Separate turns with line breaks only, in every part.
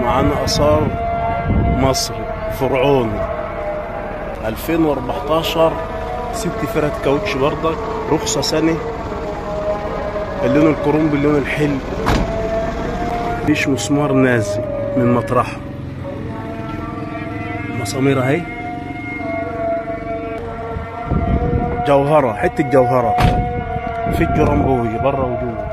معانا آثار مصري فرعوني 2014 6 فرد كاوتش بردك، رخصة سنة، اللون الكروم باللون الحلو، مفيش مسمار نازل من مطرحه، مسامير اهي، جوهرة، حتة جوهرة، في الجرامبوي بره وجوه.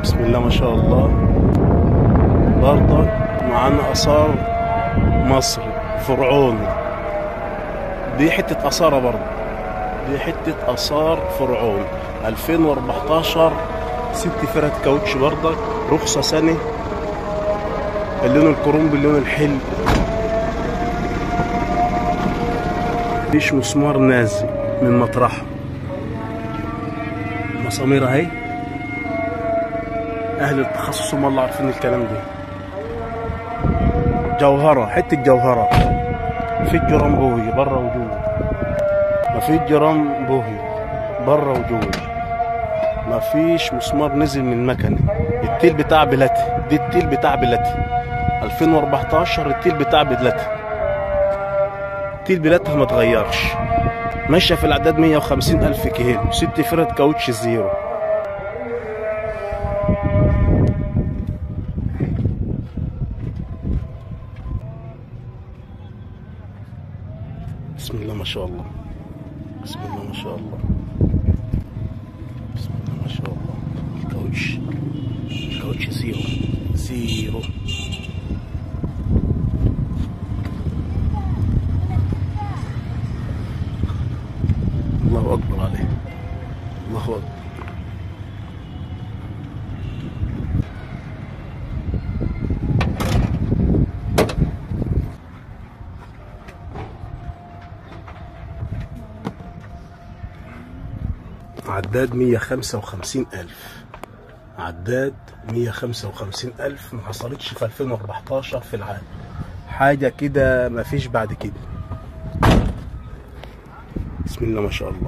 بسم الله ما شاء الله. برضه معانا آثار مصري فرعوني، دي حتة آثار برضه، دي حتة آثار فرعون 2014 6 فرد كاوتش بردك، رخصة سنة، اللون الكروم باللون الحلو، مفيش مسمار نازل من مطرحه، مسامير اهي، اهل التخصص هم اللي عارفين الكلام ده. جوهرة، حتة جوهرة، في الجرامبوي بره وجوه، مفيش جرامبوي بره وجوه، مفيش مسمار نزل من المكنة. التيل بتاع بلاتي، دي التيل بتاع بلاتي 2014، التيل بتاع بلاتي، التيل بلاتها ما اتغيرش، ماشية في الأعداد 150,000 كيلو، 6 فرد كاوتش زيرو. بسم الله ما شاء الله، بسم الله ما شاء الله، بسم الله ما شاء الله. الكاوتش، الكاوتش زيرو زيرو. الله أكبر عليه، الله أكبر. عداد 155,000، عداد 155,000، ما حصلتش في 2014 في العالم، حاجة كده مفيش بعد كده. بسم الله ما شاء الله.